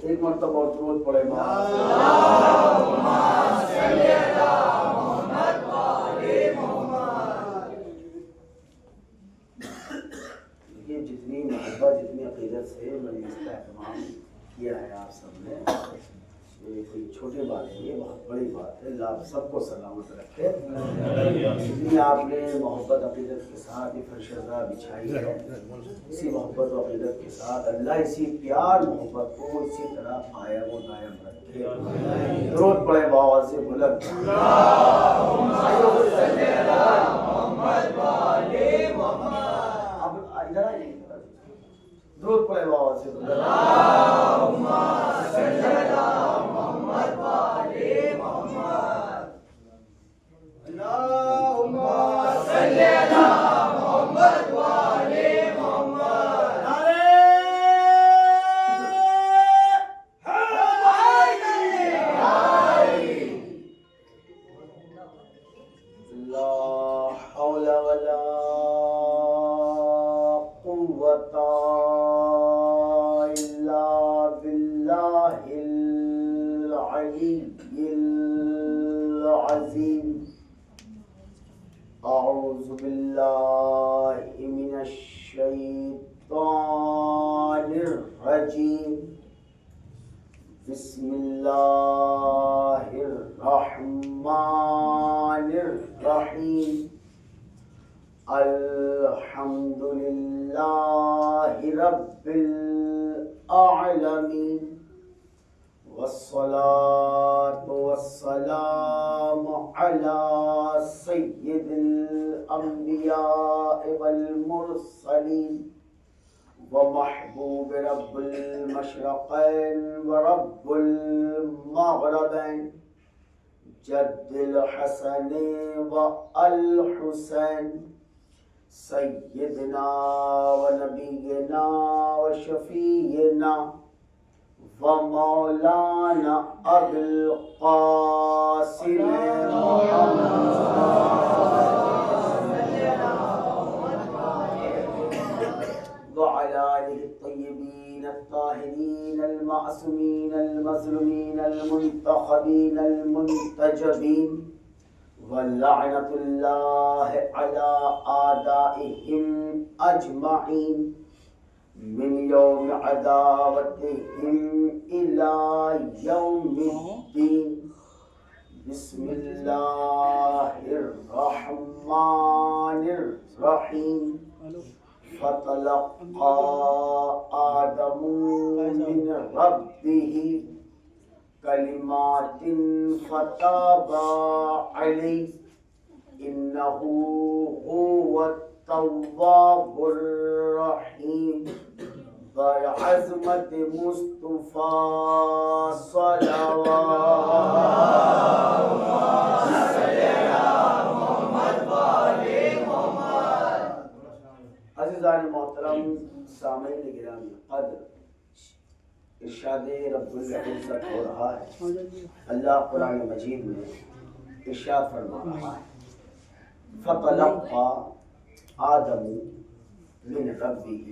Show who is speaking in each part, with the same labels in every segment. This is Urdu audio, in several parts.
Speaker 1: ایک مرتبہ اور درود پڑھے یہ جتنی محبت جتنی عقیدت سے میں نے اس کا اہتمام کیا ہے آپ سب نے، یہ کوئی چھوٹی بات نہیں ہے، بہت بڑی بات ہے۔ اللہ آپ سب کو سلامت رکھے۔ جتنی آپ نے محبت عقیدت کے ساتھ یہ فرشتہ بچھائی ہے، اسی محبت و عقیدت کے ساتھ اللہ اسی پیار محبت کو اسی طرح قائم و دائم رکھے۔ درود پڑھے بآواز بلند، اللہم صلی علی محمد و آلِ محمد۔ اب ادھر آئیے، درود پڑھے بآواز بلند، اللہم صلی علی محمد و آلِ محمد۔ اللہم صلی علی محمد و آلِ محمد۔ لا حول ولا قوة إلا بالله العلي العظيم۔ أعوذ بالله من الشيطان الرجيم، بسم الله الرحمن الرحيم۔ الحمد لله رب العالمين، والصلاة والسلام على سيد الأنبياء والمرسلين، ومحبوب رب المشرقين ورب المغربين، جد الحسن والحسين، سيدنا ونبينا وشفينا ومولانا أبي القاسم وعلى آله الطيبين الطاهرين المعصومين المظلومين المنتخبين المنتجبين، ولعنة الله على أعدائهم أجمعين من يوم عداوتهم إلى يوم الدين۔ بسم الله الرحمن الرحيم۔ فتلقى آدم من ربه كلمات فتاب عليه إنه هو التواب الرحيم۔ بعظمة مصطفى صلوات عزیزان محترم، سامعین گرامی قدر، ارشاد رب العزت ہو رہا ہے۔ اللہ قرآن مجید میں ارشاد فرما رہا ہے، فَتَلَقَّى آدَمُ مِنْ رَبِّهِ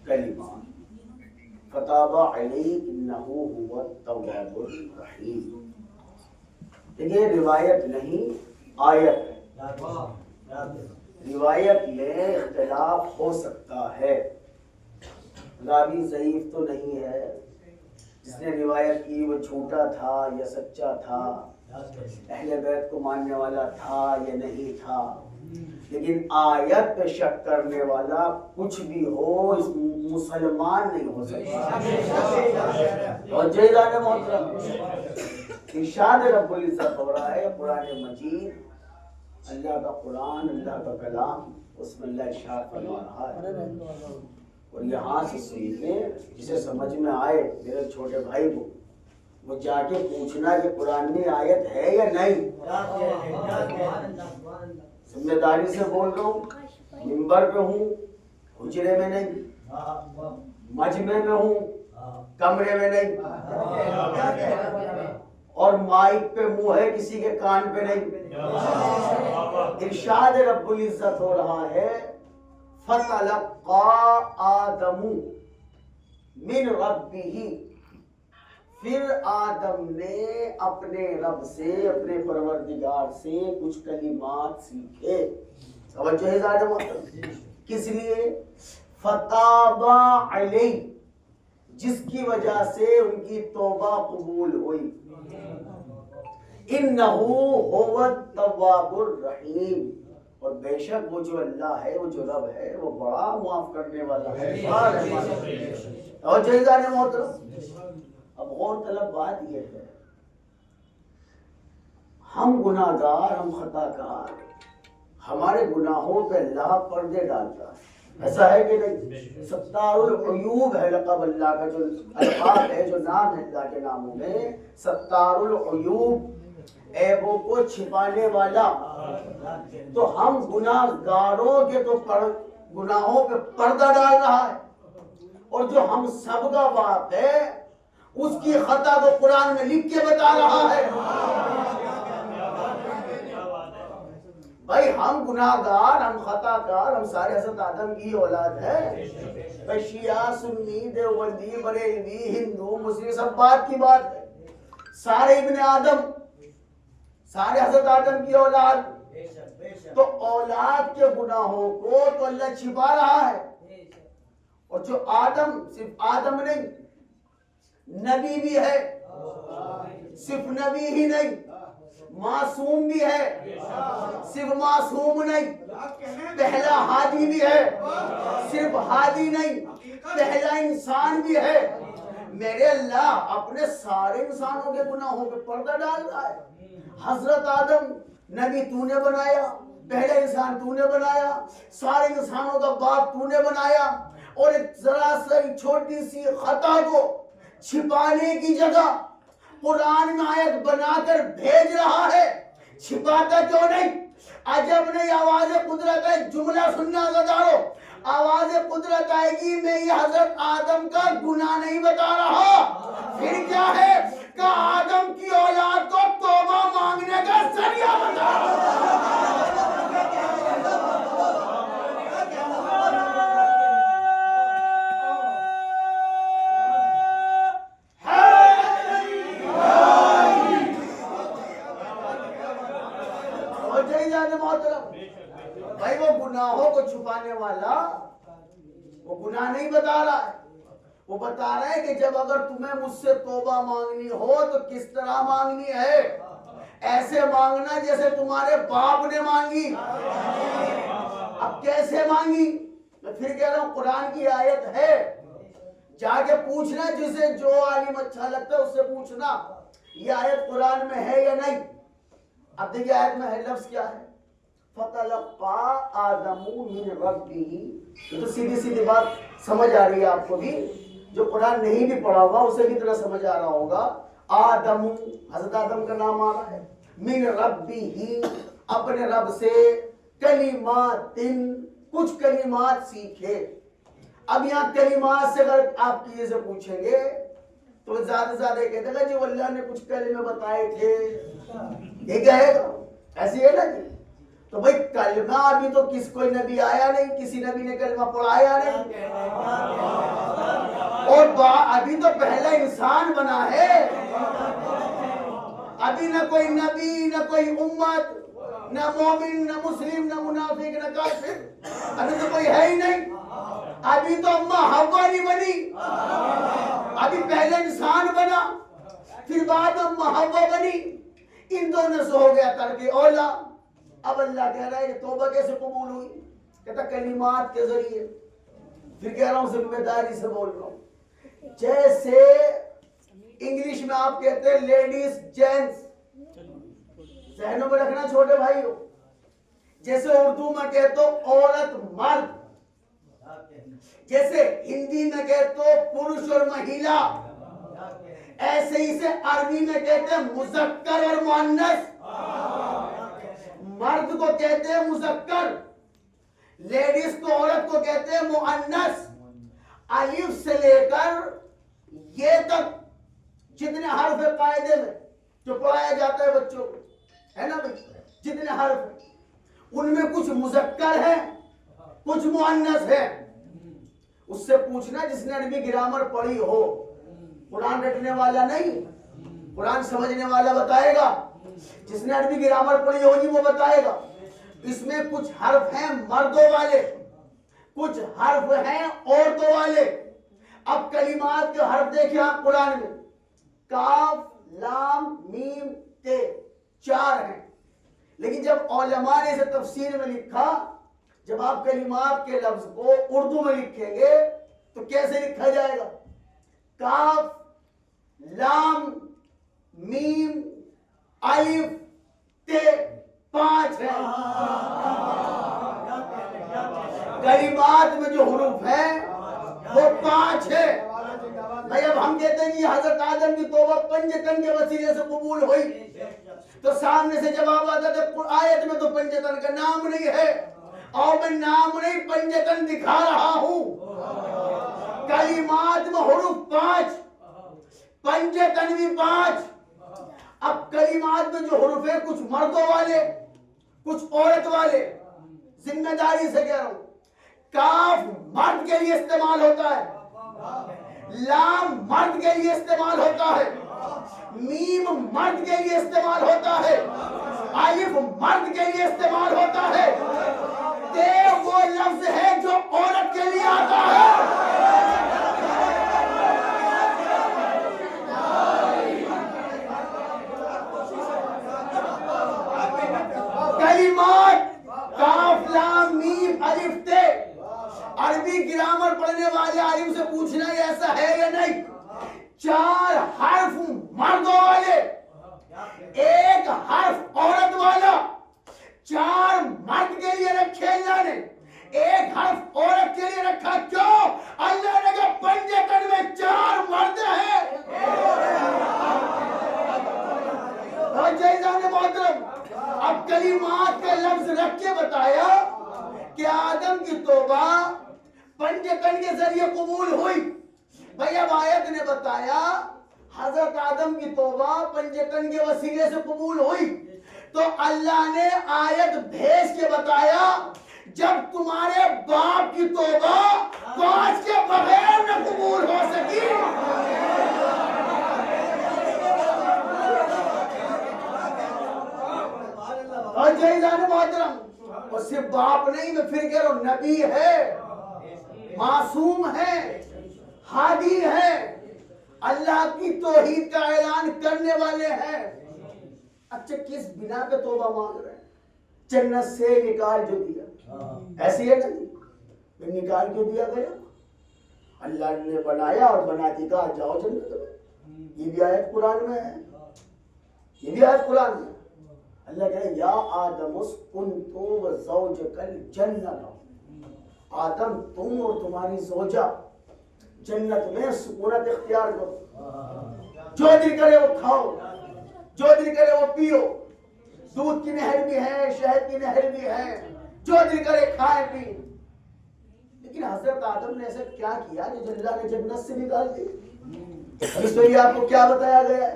Speaker 1: كَلِمَاتٍ فَتَابَ عَلَيْهِ إِنَّهُ هُوَ التَّوَّابُ الرَّحِيمُ۔ یہ روایت نہیں، آیت ہے۔ روایت میں اختلاف ہو سکتا ہے، راوی ضعیف تو نہیں ہے، جس نے روایت کی وہ جھوٹا تھا یا سچا تھا، اہل بیت کو ماننے والا تھا یا نہیں تھا، لیکن آیت پہ شک کرنے والا کچھ بھی ہو اس مسلمان نہیں ہو سکتا۔ اور جیدان محترم، ارشاد رب العزت ہو رہا ہے، قرآن مجید اللہ کا قرآن، اللہ کا کلام، اس میں اللہ ارشاد فرما رہا ہے۔ اور یہاں سے سنیے، جسے سمجھ میں آئے میرے چھوٹے بھائی کو وہ جا کے پوچھنا کہ قرآن میں آیت ہے یا نہیں۔ ذمہ داری سے بول رہا ہوں، منبر پہ ہوں، حجرے میں نہیں، مجمع میں ہوں، کمرے میں نہیں، اور مائک پہ منہ ہے کسی کے کان پہ نہیں۔ ارشاد رب العزت ہو رہا ہے فَتَلَقَّى آدَمُ مِنْ رَبِّهِ، پھر آدم نے اپنے رب سے، اپنے پروردگار سے کچھ کلمات سیکھے۔ توجہ ہے زیادہ محترم، کس لیے؟ فَتَابَ عَلَيْهِ، جس کی وجہ سے ان کی توبہ قبول ہوئی۔ اِنَّهُ هُوَ التَّوَّابُ الرَّحِيمُ، اور بے شک وہ جو اللہ ہے، وہ جو رب ہے، وہ بڑا معاف کرنے والا ہے۔ اور جیزان محترم، اب غور طلب بات یہ ہے، ہم گناہ گار، ہم خطا کار، ہمارے گناہوں پہ اللہ پردے ڈالتا ہے، ایسا ہے کہ نہیں؟ ستار العیوب ہے لقب اللہ کا، جو القاب ہے، جو نام ہے اللہ کے ناموں میں، ستار العیوب، عیبوں کو چھپانے والا۔ تو ہم گناہ گاروں کے تو گناہوں پہ پردہ ڈال رہا ہے، اور جو ہم سب کا باپ ہے اس کی خطا کو قرآن میں لکھ کے بتا رہا ہے۔ بھائی ہم گناہ گار، ہم خطا کار، ہم سارے حضرت آدم کی اولاد ہے۔ بھائی شیعہ، سنی، دیوبندی، بریلوی، ہندو، مسلم، سب بات کی بات ہے، سارے ابن آدم، سارے حضرت آدم کی اولاد۔ تو اولاد کے گناہوں کو تو اللہ چھپا رہا ہے، اور جو آدم، صرف آدم نہیں، نبی بھی ہے، صرف نبی ہی نہیں، معصوم بھی ہے، صرف معصوم نہیں، پہلا ہادی بھی ہے، صرف ہادی نہیں، پہلا انسان بھی ہے۔ میرے اللہ اپنے سارے انسانوں کے گناہوں پہ پردہ ڈال رہا ہے۔ حضرت آدم نبی تو نے بنایا، پہلا انسان تو نے بنایا، سارے انسانوں کا باپ تو نے بنایا، اور ایک ذرا سی چھوٹی سی خطا کو چھپانے کی جگہ قرآن میں آیت بنا کر بھیج رہا ہے۔ چھپاتا کیوں نہیں؟ عجب نہیں، آواز قدرت ہے، جملہ سننا گزارو، آواز قدرت آئے گی، میں یہ حضرت آدم کا گناہ نہیں بتا رہا، پھر کیا ہے کہ آدم کی اولاد کو توبہ مانگنے کا ذریعہ بتا رہا۔ بھائی وہ گناہوں کو چھپانے والا وہ گناہ نہیں بتا رہا ہے، وہ بتا رہا ہے کہ جب اگر تمہیں مجھ سے توبہ مانگنی ہو تو کس طرح مانگنی ہے، ایسے مانگنا جیسے تمہارے باپ نے مانگی۔ اب کیسے مانگی؟ میں پھر کہہ رہا ہوں قرآن کی آیت ہے، جا کے پوچھنا، جسے جو عالم اچھا لگتا ہے اس سے پوچھنا یہ آیت قرآن میں ہے یا نہیں۔ اب دیکھیے آیت میں ہے، لفظ کیا ہے؟ فَتَلَقَّى آدَمُ مِنْ رَبِّهِ۔ یہ تو سیدھی سیدھی بات سمجھ آ رہی ہے آپ کو بھی، جو قرآن نہیں بھی پڑھا ہوا اسے بھی طرح سمجھ آ رہا ہوگا۔ آدم، حضرت آدم کا نام آ رہا ہے، من ربی، اپنے رب سے، کلمات، کچھ کلمات سیکھے۔ اب یہاں کلمات سے اگر آپ کسی سے پوچھیں گے تو زیادہ سے زیادہ کہتے گا جو اللہ نے کچھ کلمے بتائے تھے، یہ کہے گا، ایسی ہے نا جی۔ تو بھائی کلمہ ابھی تو کوئی نبی آیا نہیں، کسی نبی نے کلمہ پڑھایا نہیں، اور ابھی تو پہلا انسان بنا ہے، ابھی نہ کوئی نبی، نہ کوئی امت، نہ مومن، نہ مسلم، نہ منافق، نہ کافر، ابھی تو کوئی ہے ہی نہیں۔ ابھی تو اماں حوا نہیں بنی، ابھی پہلے انسان بنا، پھر بعد اماں حوا بنی، ان دونوں سے ہو گیا ترک اولا۔ اب اللہ کہہ رہا ہے کہ توبہ کیسے قبول ہوئی؟ کہتا کلمات کے ذریعے۔ پھر کہہ رہا ہوں ذمہ داری سے بول رہا ہوں، جیسے انگلش میں آپ کہتے ہیں لیڈیز جینٹس، ذہنوں میں رکھنا چھوٹے بھائیوں، جیسے اردو میں کہتے ہو عورت مرد، جیسے ہندی میں کہتے ہو پروش اور مہیلا، ایسے ہی سے عربی میں کہتے ہیں مذکر اور مؤنث۔ مرد کو کہتے ہیں مذکر، لیڈیز کو عورت کو کہتے ہیں مؤنث. الف سے لے کر یہ تک جتنے حرف ہے قاعدے میں جو پڑھایا جاتا ہے بچوں کو, ہے نا بھائی, جتنے حرف ہیں ان میں کچھ مذکر ہے کچھ مؤنث ہے. اس سے پوچھنا جس نے عربی گرامر پڑھی ہو, قرآن رٹنے والا نہیں, قرآن سمجھنے والا بتائے گا. جس نے عربی گرامر پڑھی ہوگی وہ بتائے گا. اس میں کچھ حرف ہیں مردوں والے, کچھ حرف ہیں عورتوں والے. اب کلمات کے حرف دیکھیں آپ قرآن میں, کاف لام میم تے 4 ہیں. لیکن جب علماء نے اسے تفسیر میں لکھا, جب آپ کلمات کے لفظ کو اردو میں لکھیں گے تو کیسے لکھا جائے گا؟ کاف لام میم الف تے 5 ہیں. کلمات میں جو حروف ہیں وہ 5 ہے. بھائی اب ہم کہتے ہیں کہ حضرت آدم کی توبہ پنجتن کے وسیلے سے قبول ہوئی, تو سامنے سے جواب آتا تھا آیت میں تو پنجتن کا نام نہیں ہے, اور میں نام نہیں پنجتن دکھا رہا ہوں. کلمات میں حروف 5, پنجتن بھی 5. اب کلمات میں جو حروف ہیں کچھ مردوں والے کچھ عورت والے. ذمہ داری سے کہہ رہا ہوں, کاف مرد کے لیے استعمال ہوتا ہے, لام مرد کے لیے استعمال ہوتا ہے, میم مرد کے لیے استعمال ہوتا ہے, الف مرد کے لیے استعمال ہوتا ہے. تے وہ لفظ ہے جو عورت کے لیے آتا ہے. کلمات کاف لام میم الف تے, عربی گرامر پڑھنے والے عالم سے پوچھنا یہ ایسا ہے یا نہیں. 4 حرف مردوں والے, 1 حرف عورت والا. 4 مرد کے لیے رکھے اللہ نے, 1 حرف عورت کے لیے رکھا. کیوں؟ اللہ نے کہا پنجتن میں 4 مرد ہیں. محترم, اب کلمات کے لفظ رکھ کے بتایا کہ آدم کی توبہ پنجتن کے ذریعے قبول ہوئی. بھئی اب آیت نے بتایا حضرت آدم کی توبہ پنجتن کے وسیلے سے قبول ہوئی, تو اللہ نے آیت بھیج کے بتایا جب تمہارے باپ کی توبہ 5 کے بغیر نہ قبول ہو سکی. اور جائزان محترم, اور صرف باپ نہیں, میں پھر کہہ رہا ہوں نبی ہے, معصوم ہے, ہادی ہے, اللہ کی توحید کا اعلان کرنے والے ہیں. اچھا کس بنا پہ توبہ مانگ رہے ہیں؟ جنت سے نکال جو دیا, ایسی ہے نا جی, نکال کیوں دیا گیا؟ اللہ نے بنایا اور بناتی کہا جاؤ جنت میں. یہ بھی آیت قرآن میں ہے, یہ بھی آیت قرآن میں. اللہ کہے یا آدم اسکن تو وزوجک الجنت, آدم تم اور تمہاری زوجہ جنت میں سکونت اختیار کرو, جو دل کرے وہ کھاؤ, جو دل کرے وہ پیو. دودھ کی نہر بھی ہے, شہد کی نہر بھی ہے, جو دل کرے کھائے پی. لیکن حضرت آدم نے ایسا کیا کیا جو اللہ نے جنت سے نکال دی؟ اس لیے آپ کو کیا بتایا گیا ہے؟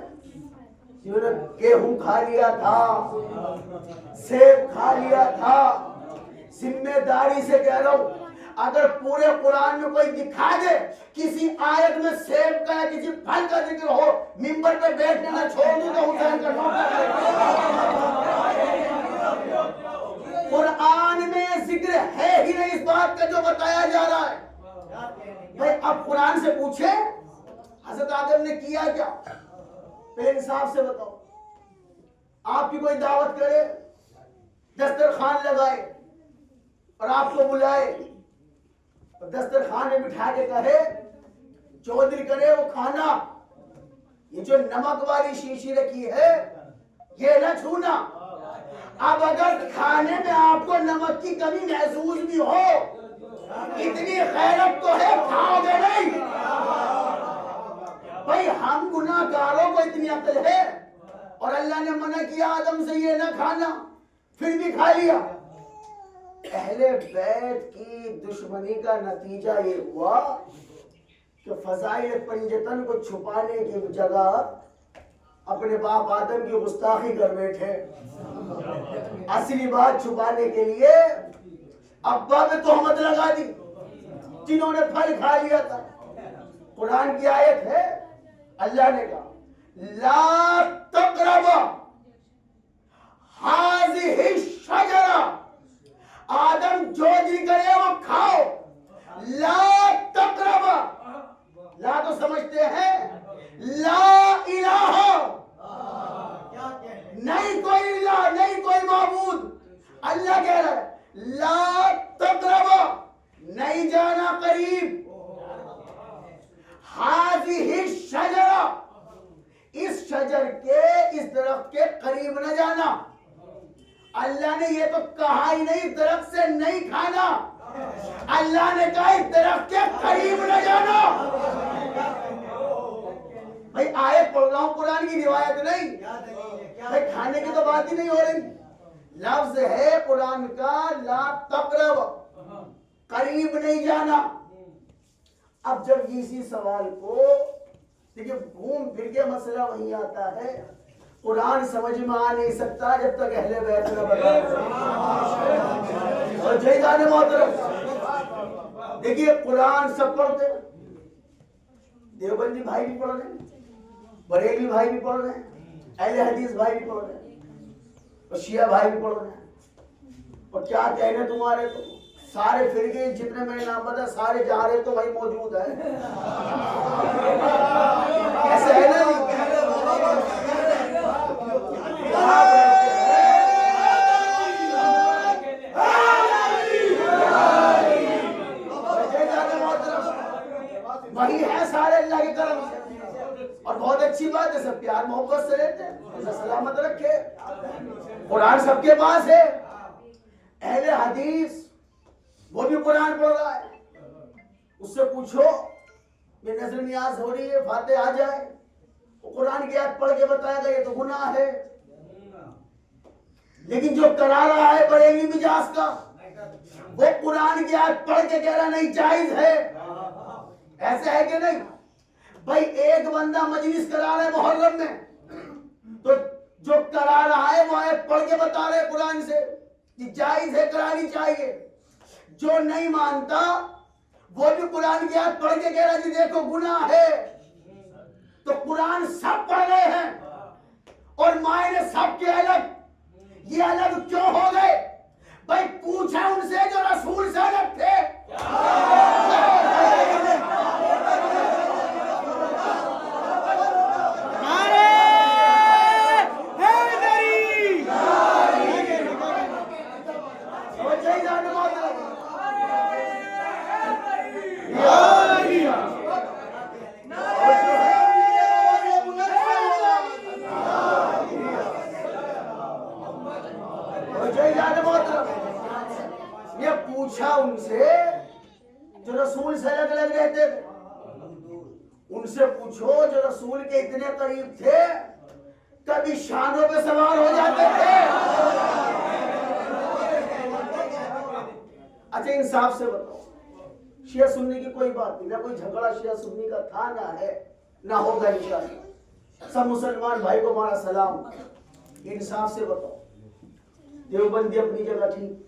Speaker 1: انہوں نے گیہوں کھا لیا تھا, سیب کھا لیا تھا. ذمہ داری سے کہہ رہا ہوں, اگر پورے قرآن میں کوئی دکھا دے کسی آیت میں سیب کا یا کسی پھل کا ذکر ہو, ممبر پہ بیٹھنے نہ چھوڑ دوں تو حسین کا نوکر. قرآن میں ذکر ہے ہی نہیں اس بات کا جو بتایا جا رہا ہے. بھائی اب قرآن سے پوچھے حضرت آدم نے کیا کیا؟ پہلے انصاف سے بتاؤ. آپ کی کوئی دعوت کرے, دسترخوان لگائے اور آپ کو بلائے, اور دسترخوان میں بٹھا کے کہے جو دل کرے وہ کھانا, یہ جو نمک والی شیشی رکھی ہے یہ نہ چھونا. اب اگر کھانے میں آپ کو نمک کی کمی محسوس بھی ہو, اتنی غیرت تو ہے, کھاؤ گے نہیں. بھائی ہم گناہ گاروں کو اتنی عقل ہے, اور اللہ نے منع کیا آدم سے یہ نہ کھانا, پھر بھی کھا لیا. اہل بیت کی دشمنی کا نتیجہ یہ ہوا کہ فضائل پنجتن کو چھپانے کی جگہ اپنے باپ آدم کی گستاخی کر بیٹھے. اصلی بات چھپانے کے لیے ابا میں تہمت لگا دی جنہوں نے پھل کھا لیا تھا. قرآن کی آیت ہے, اللہ نے کہا لا تقربا هذه الشجرہ, آدم جو جی کرے وہ کھاؤ. لا تقربا, لا تو سمجھتے ہیں لا الہ, نہیں کوئی الہ, نہیں کوئی معبود. اللہ کہہ رہا ہے لا تقربا, نہیں جانا قریب. هذه الشجرہ, اس شجر کے, اس درخت کے قریب نہ جانا. اللہ نے یہ تو کہا ہی نہیں درخت سے نہیں کھانا, اللہ نے کہا اس درخت کے قریب نہ جانا. بھائی آیت پڑھ رہا ہوں, قرآن کی روایت نہیں. بھائی کھانے کی تو بات ہی نہیں ہو رہی. لفظ ہے قرآن کا لا تقرب, قریب نہیں جانا. اب جب اسی سوال کو دیکھیں گھوم پھر کے مسئلہ وہیں آتا ہے, قرآن سمجھ میں آ نہیں سکتا جب تک اہل بیت نہ بتائے. اور جیدان محترم دیکھیے قرآن سب پڑھتے ہیں, دیوبندی بھائی بھی پڑھ رہے ہیں, بریلوی بھائی بھی پڑھ رہے ہیں, اہل حدیث بھائی بھی پڑھ رہے ہیں, اور شیعہ بھائی بھی پڑھ رہے ہیں. اور کیا کہنے تمہارے, تو سارے فرقے جتنے میں نام بتا سارے جا رہے تو وہی موجود ہے. ایسے ہے نا نہیں, وہی ہے سارے اللہ کے کرم سے. اور بہت اچھی بات ہے, سب پیار محبت سے رہتے ہیں, اللہ سلامت رکھے. قرآن سب کے پاس ہے. اہل حدیث وہ بھی قرآن پڑھ رہا ہے, اس سے پوچھو یہ نظر نیاز ہو رہی ہے, فاتح آ جائے, وہ قرآن کی آیت پڑھ کے بتائے گا یہ تو گناہ ہے. لیکن جو کرا رہا ہے بریلی مجاز کا, وہ قرآن کی آیت پڑھ کے کہہ رہا نہیں جائز ہے. ایسے ہے کہ نہیں؟ بھائی ایک بندہ مجلس کرا رہا ہے محرم میں, تو جو کرا رہا ہے وہ آیت پڑھ کے بتا رہے قرآن سے کہ جائز ہے, کرانی چاہیے. جو نہیں مانتا وہ بھی قرآن کی آیت پڑھ کے کہہ رہا جی دیکھو گناہ ہے. تو قرآن سب پڑھ رہے ہیں اور معنی سب کے الگ. یہ الگ کیوں ہو گئے؟ بھائی پوچھا ان سے جو رسول سے الگ تھے. پوچھا ان سے جو رسول سے الگ الگ رہتے تھے, ان سے پوچھو جو رسول کے اتنے قریب تھے کبھی شانوں پہ سوار ہو جاتے تھے. اچھا انصاف سے بتاؤ, شیعہ سنی کی کوئی بات نہیں, نہ کوئی جھگڑا شیعہ سنی کا تھا, نہ ہے, نہ ہوگا انشاءاللہ. سب مسلمان بھائی کو ہمارا سلام. انصاف سے بتاؤ, دیوبندی اپنی جگہ ٹھیک,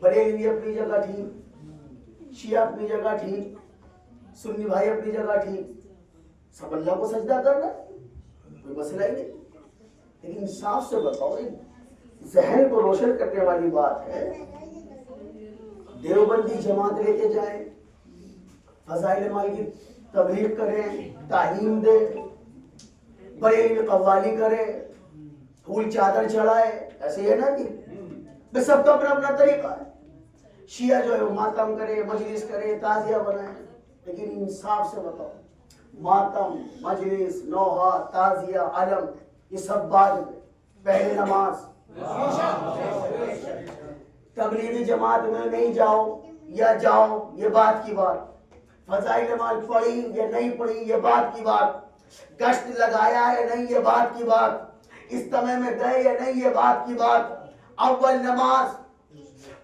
Speaker 1: بریلوی اپنی جگہ ٹھیک, شیعہ اپنی جگہ ٹھیک, سنی بھائی اپنی جگہ ٹھیک, سب اللہ کو سجدہ کرنا, کوئی مسئلہ ہی نہیں. لیکن انصاف سے بتاؤ, ذہن کو روشن کرنے والی بات ہے, دیوبندی جماعت لے کے جائیں, فضائل مال کی تبلیغ کریں, تعلیم دے, بریلوی قوالی کرے, پھول چادر چڑھائے, ایسے ہے نا جی. سب کا اپنا اپنا طریقہ ہے. شیعہ جو ہے وہ ماتم کرے, مجلس کرے, تعزیہ بنائے. لیکن انصاف سے بتاؤ, ماتم, مجلس, نوحہ, تعزیہ, علم, یہ سب بعد میں, پہلے نماز. تبلیغی جماعت میں نہیں جاؤ یا جاؤ یہ بات کی بات, فضائل مال پڑھی یا نہیں پڑھی یہ بات کی بات, گشت لگایا ہے نہیں یہ بات کی بات, اجتماع میں گئے یا نہیں یہ بات کی بات. اول نماز,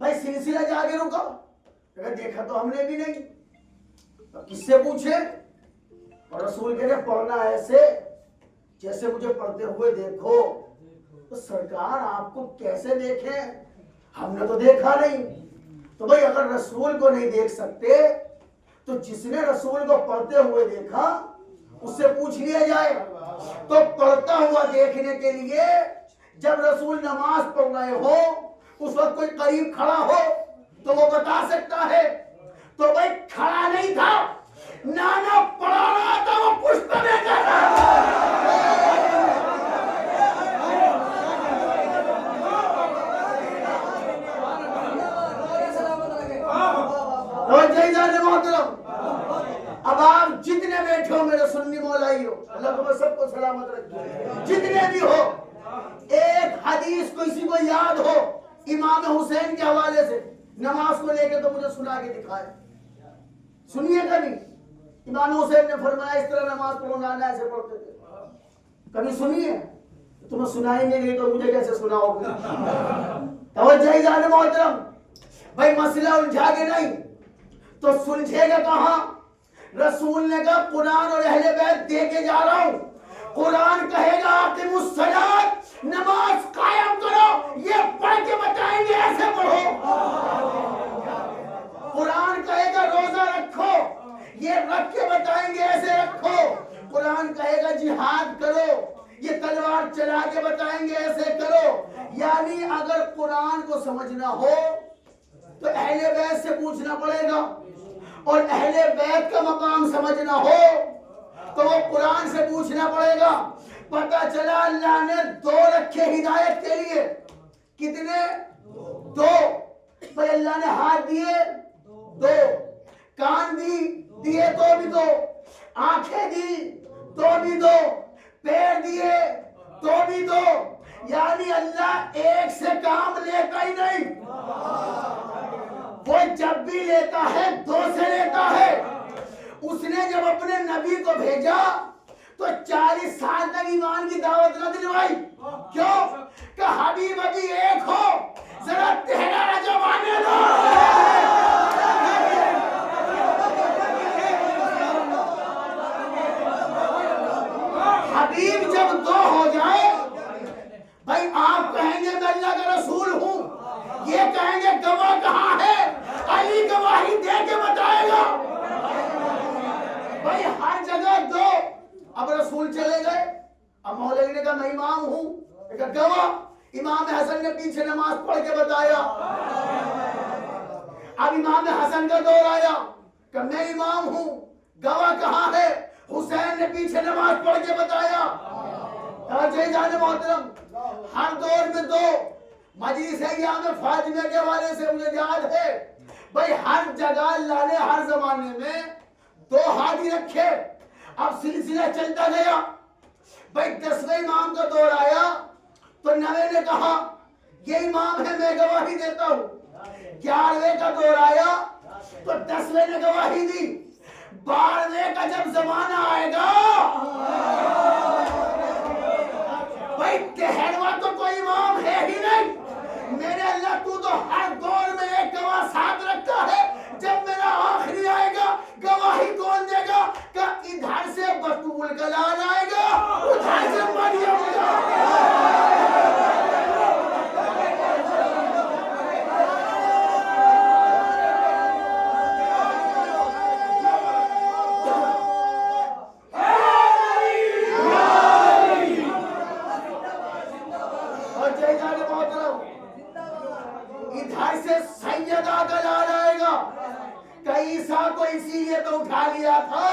Speaker 1: بھائی سلسلہ جا کے رکا، اگر دیکھا تو ہم نے بھی نہیں، تو کس سے پوچھے؟ اور رسول کہتے ہیں پڑھنا ایسے جیسے مجھے پڑھتے ہوئے دیکھو۔ تو سرکار آپ کو کیسے دیکھیں؟ ہم نے تو دیکھا نہیں۔ تو بھائی اگر رسول کو نہیں دیکھ سکتے تو جس نے رسول کو پڑھتے ہوئے دیکھا اس سے پوچھ لیا جائے۔ تو پڑھتا ہوا دیکھنے کے لیے جب رسول نماز پڑھ رہے ہو اس وقت کوئی قریب کھڑا ہو تو وہ بتا سکتا ہے۔ تو بھائی کھڑا نہیں تھا، نانا پڑھا رہا تھا، وہ پشت میں کر رہا تھا۔ محترم اب آپ جتنے بیٹھے ہو میرے سنی مولائی ہو، اللہ تمہیں سب کو سلامت رکھے، جتنے بھی ہو، ایک حدیث کسی کو یاد ہو امام حسین کے حوالے سے نماز کو لے کے تو مجھے سنا کے دکھائے۔ سنیے کبھی امام حسین نے فرمایا اس طرح نماز پڑھو، نانا ایسے پڑھتے تھے، کبھی سنیے؟ تمہیں سنائی نہیں گئی تو مجھے کیسے سناؤ گے؟ توجہ جان محترم، بھائی مسئلہ الجھا کے نہیں تو سلجھے گا کہاں؟ رسول نے کہا قرآن اور اہل بیت دے کے جا رہا ہوں، قرآن کہے گا اقیم الصلاۃ، نماز قائم کرو، یہ پڑھ کے بتائیں گے ایسے پڑھو۔ قرآن کہے گا روزہ رکھو، یہ رکھ کے بتائیں گے ایسے رکھو۔ قرآن کہے گا جہاد کرو، یہ تلوار چلا کے بتائیں گے ایسے کرو۔ یعنی اگر قرآن کو سمجھنا ہو تو اہل بیت سے پوچھنا پڑے گا، اور اہل بیت کا مقام سمجھنا ہو تو وہ قرآن سے پوچھنا پڑے گا۔ پتہ چلا اللہ نے دو رکھے ہدایت کے لیے، کتنے؟ دو۔ بھائی اللہ نے ہاتھ دیے دو، کان دیے تو بھی دو، آنکھیں دی تو بھی دو، پیر دیے تو بھی دو، یعنی اللہ ایک سے کام لیتا ہی نہیں، وہ جب بھی لیتا ہے دو سے لیتا ہے۔ اس نے جب اپنے نبی کو بھیجا تو 40 سال تک ایمان کی دعوت نہ دلوائی، کیوں؟ کہ حبیب ابھی ایک ہو، ذرا تہرا جمانے دو۔ حبیب جب دو ہو جائے، بھائی آپ کہیں گے میں اللہ کا رسول ہوں، یہ کہیں گے گواہ کہاں ہے؟ علی گواہی دے کے بتائے گا۔ بھائی ہر جگہ دو۔ اب رسول چلے گئے، اب مولوی نے کہا میں امام ہوں، ایک گواہ امام حسن نے پیچھے نماز پڑھ کے بتایا۔ اب امام حسن کا دور آیا کہ میں امام ہوں، گواہ کہاں ہے؟ حسین نے پیچھے نماز پڑھ کے بتایا۔ جان محترم ہر دور میں دو۔ مجلس ایام فاطمہ کے حوالے سے مجھے یاد ہے، بھائی ہر جگہ اللہ نے ہر زمانے میں دو ہادی رکھے۔ اب سلسلہ چلتا گیا، بھائی 10ویں امام کا دور آیا تو 9ویں نے کہا یہ امام ہے میں گواہی دیتا ہوں۔ 11ویں کا دور آیا تو 10ویں نے گواہی دی۔ 12ویں کا جب زمانہ آئے گا بھائی 13واں تو کوئی امام ہے ہی نہیں۔ میرے اللہ تو ہر دور میں ایک گواہ ساتھ رکھتا ہے۔ جب میرا آخری آئے گا گواہی کون دے گا؟ کہ ادھر سے بطول کا لال آئے گا، ادھر سے مریم اٹھا لیا تھا،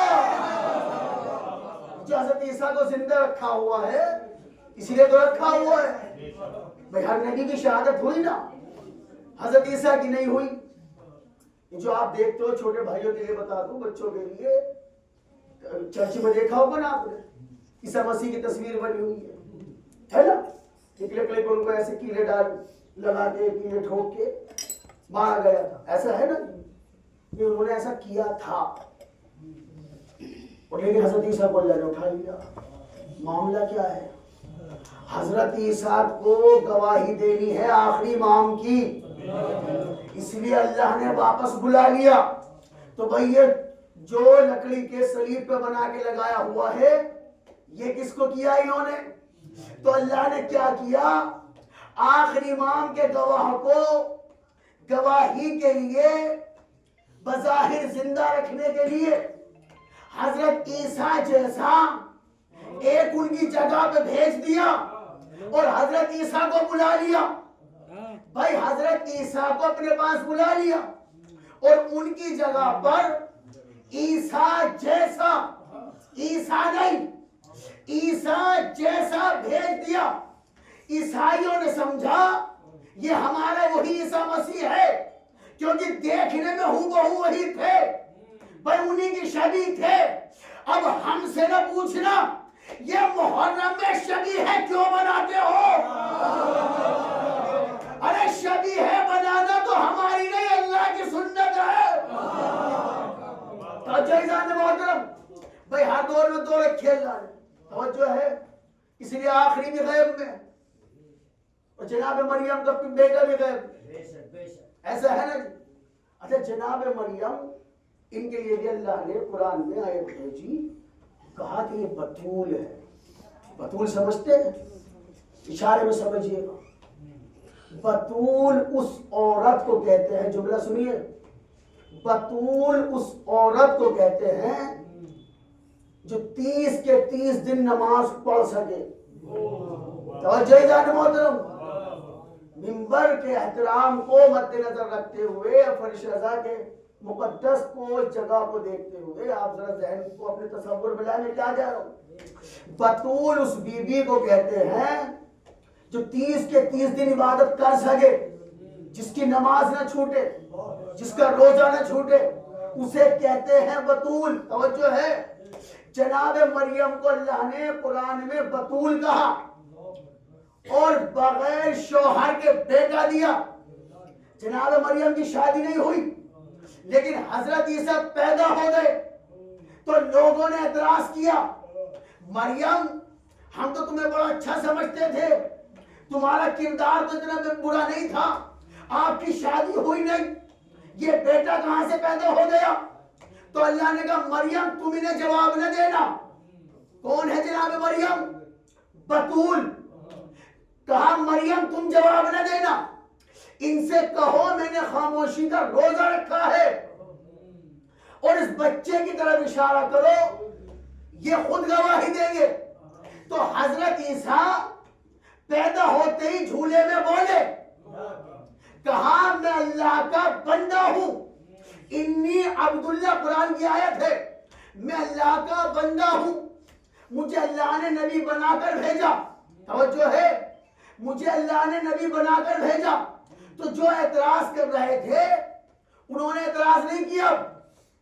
Speaker 1: جو حضرت عیسیٰ کو زندہ رکھا ہوا ہے اسی لیے تو رکھا ہوا ہے۔ بھئی ہر نبی کی شہادت ہوئی نا، حضرت عیسیٰ کی نہیں ہوئی۔ جو آپ دیکھتے ہو چھوٹے بھائیوں کے لیے بتا دوں، بچوں کے لیے چرچ میں دیکھا ہوگا نا آپ نے، عیسیٰ مسیح کی تصویر بنی ہوئی ہے نا، نکلے کلے کو ان کو ایسے کیلے ڈال لگا کے کیلے ٹھوک کے مارا گیا تھا، ایسا ہے نا کہ انہوں نے ایسا کیا تھا۔ اور لیکن حضرت عیسیٰ کو اللہ نے اٹھا لیا۔ معاملہ کیا ہے؟ حضرت عیسیٰ کو گواہی دینی ہے آخری امام کی، اس لیے اللہ نے واپس بلا لیا. تو بھئی یہ جو لکڑی کے سلیب پہ بنا کے لگایا ہوا ہے یہ کس کو کیا انہوں نے؟ تو اللہ نے کیا کیا؟ آخری امام کے گواہ کو گواہی کے لیے بظاہر زندہ رکھنے کے لیے حضرت عیسیٰ جیسا ایک ان کی جگہ پہ بھیج دیا اور حضرت عیسیٰ کو بلا لیا. بھائی حضرت عیسیٰ کو اپنے پاس بلا لیا اور ان کی جگہ پر عیسیٰ جیسا، عیسیٰ نہیں عیسیٰ جیسا بھیج دیا. عیسائیوں نے سمجھا یہ ہمارا وہی عیسیٰ مسیح ہے کیونکہ دیکھنے میں ہو بہو وہی تھے، پر انہی کی شبیہ تھے. اب ہم سے نہ پوچھنا یہ محرم میں شبیہ ہے کیوں بناتے ہو؟ ارے شبیہ ہے بنانا تو ہماری نہیں اللہ کی سنت ہے. توجہ محترم بھائی ہر دور میں دور کھیل رہا ہے. توجہ ہے اس لیے آخری بھی غیب میں اور جناب مریم کا بیٹا بھی غیب. ایسا ہے نا جی. اچھا جناب مریم ان کے لیے بھی اللہ نے قرآن میں آیت بھیجی، کہا کہ یہ بتول ہے. بتول سمجھتے ہیں؟ اشارے میں سمجھیے گا. بتول اس عورت کو کہتے ہیں، جملہ سنیے، بتول اس عورت کو کہتے ہیں جو 30 کے 30 دن نماز پڑھ سکے. توجہ جان محترم، منبر کے احترام کو مد نظر رکھتے ہوئے، فرش رضا کے مقدس کو جگہ کو دیکھتے ہوئے آپ ذرا ذہن کو اپنے تصور میں لائیں. میں کیا جا رہا ہوں؟ بتول اس بی بی کو کہتے ہیں جو 30 کے 30 دن عبادت کر سکے، جس کی نماز نہ چھوٹے، جس کا روزہ نہ چھوٹے، اسے کہتے ہیں بتول. توجہ ہے، جناب مریم کو اللہ نے قرآن میں بتول کہا اور بغیر شوہر کے بیٹا دیا. جناب مریم کی شادی نہیں ہوئی لیکن حضرت عیسیٰ پیدا ہو گئے تو لوگوں نے اعتراض کیا، مریم ہم تو تمہیں بڑا اچھا سمجھتے تھے، تمہارا کردار تو اتنا برا نہیں تھا، آپ کی شادی ہوئی نہیں، یہ بیٹا کہاں سے پیدا ہو گیا؟ تو اللہ نے کہا مریم تم انہیں جواب نہ دینا. کون ہے جناب مریم؟ بتول. کہا مریم تم جواب نہ دینا، ان سے کہو میں نے خاموشی کا روزہ رکھا ہے اور اس بچے کی طرف اشارہ کرو، یہ خود گواہی دیں گے. تو حضرت عیسیٰ پیدا ہوتے ہی جھولے میں بولے، کہا میں اللہ کا بندہ ہوں، انی عبداللہ، قرآن کی آیت ہے، میں اللہ کا بندہ ہوں، مجھے اللہ نے نبی بنا کر بھیجا. توجہ ہے، مجھے اللہ نے نبی بنا کر بھیجا. تو جو اعتراض کر رہے تھے انہوں نے اعتراض نہیں کیا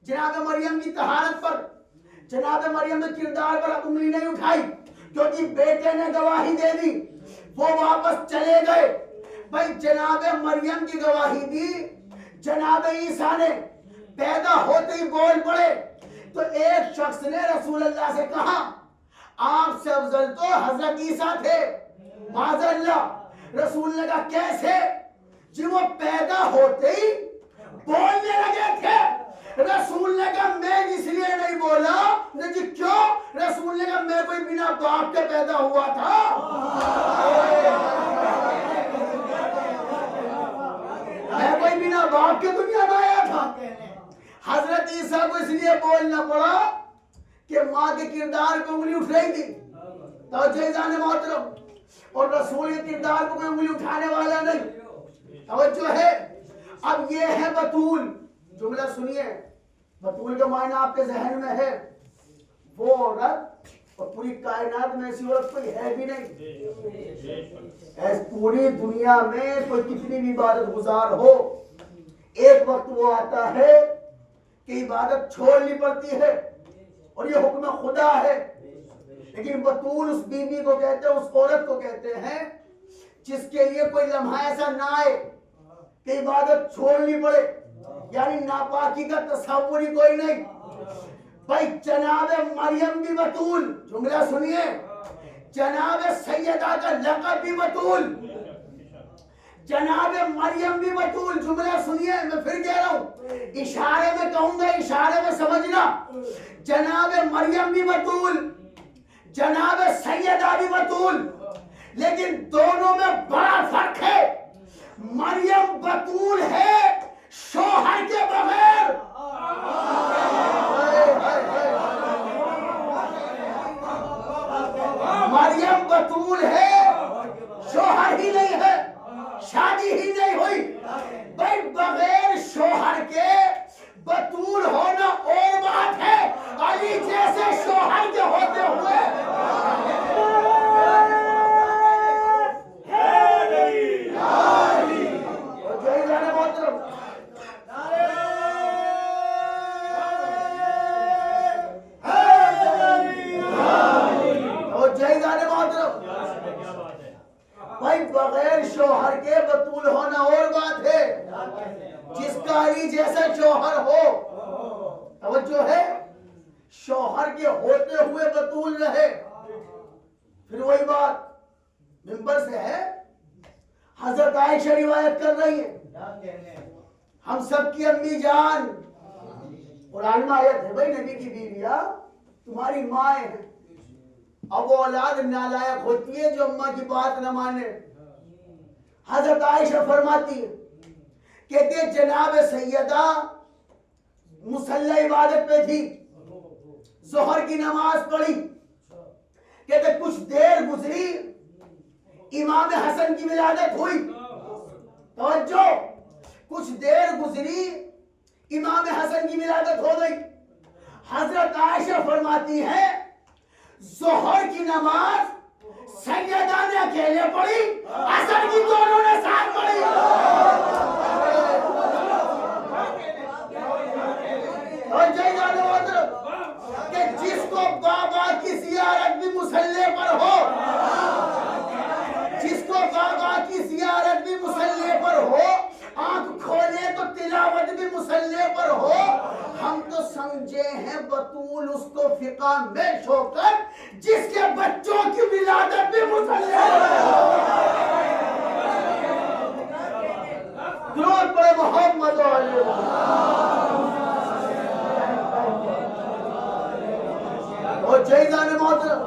Speaker 1: جناب مریم کی طہارت پر، جناب مریم کے کردار پر انگلی نہیں اٹھائی کیونکہ بیٹے نے گواہی دے دی، وہ واپس چلے گئے. بھائی جناب مریم کی گواہی دی، جناب عیسیٰ نے پیدا ہوتے ہی بول پڑے. تو ایک شخص نے رسول اللہ سے کہا آپ سے افضل تو حضرت عیسیٰ تھے، معاذ اللہ. رسول نے کہا کیسے؟ جی وہ پیدا ہوتے ہی بولنے لگے تھے. رسول نے کہا میں اس لیے نہیں بولا. جی کیوں؟ رسول نے کہا میں کوئی بنا باپ کے پیدا ہوا تھا. میں کوئی بنا باپ کے دنیا میں آیا تھا. حضرت عیسیٰ کو اس لیے بولنا پڑا کہ ماں کے کردار پہ انگلی اٹھ رہی تھی. توجہ جان محترم، اور رسول کے کردار پہ کوئی انگلی اٹھانے والا نہیں. توجہ ہے. اب یہ ہے بتول. جملہ سنیے، بتول کا معنی آپ کے ذہن میں ہے وہ عورت، اور پوری کائنات میں ایسی عورت کوئی ہے بھی نہیں. پوری دنیا میں کوئی کتنی بھی عبادت گزار ہو، ایک وقت وہ آتا ہے کہ عبادت چھوڑنی پڑتی ہے اور یہ حکم خدا ہے. لیکن بتول اس بیوی کو کہتے ہیں، اس عورت کو کہتے ہیں جس کے لیے کوئی لمحہ ایسا نہ آئے کہ عبادت چھوڑنی پڑے، یعنی ناپاکی کا تصور ہی کوئی نہیں. بھائی جناب مریم بھی بتول. جملہ سنیے، جناب سیدہ کا لقب بھی بتول. جناب مریم بھی بطول. جملہ سنیے, میں پھر کہہ رہا ہوں, اشارے میں کہوں گا, اشارے میں سمجھنا. جناب مریم بھی بطول, جناب سیدہ بھی بطول, لیکن دونوں میں بڑا فرق ہے. مریم بطول ہے شوہر کے بغیر. مریم بطول ہے, شوہر ہی نہیں ہے, شادی ہی نہیں ہوئی. بھائی بغیر شوہر کے بطول ہونا اور بات ہے, علی جیسے شوہر کے ہوتے ہوئے. بھائی بغیر شوہر کے بطول ہونا اور بات ہے, جس کا علی جیسا شوہر ہو. توجہ ہے, شوہر کے ہوتے ہوئے بطول رہے. پھر وہی بات منبر سے ہے, حضرت عائشہ روایت کر رہی ہے, ہم سب کی امی جان, قرآن میں آیت ہے بھائی, نبی کی بیویاں تمہاری مائیں ہیں. اب وہ اولاد نالائق ہوتی ہے جو اماں کی بات نہ مانے. حضرت عائشہ فرماتی ہے, کہتے ہیں جناب سیدہ مصلی عبادت پہ تھی, ظہر کی نماز پڑھی, کہتے کچھ دیر گزری, امام حسن کی ولادت ہوئی. توجہ, کچھ دیر گزری, امام حسن کی ولادت ہو گئی. حضرت عائشہ فرماتی ہے ظہر کی نماز سیدہ نے اکیلے پڑھی, حسن کی دونوں نے ساتھ پڑھی. اور کہ جس کو بابا کی زیارت بھی مصلی پر ہو, جس کو بابا کی زیارت بھی مصلی پر ہو, آنکھ کھولے تو تلاوت بھی مصلی پر ہو, ہم تو سمجھے ہیں بطول اس کو فقہ میں چھو کر جس کے بچوں کی ولادت بھی مصلی پر درود پڑھے محمد علیہ اور جیزان محترم,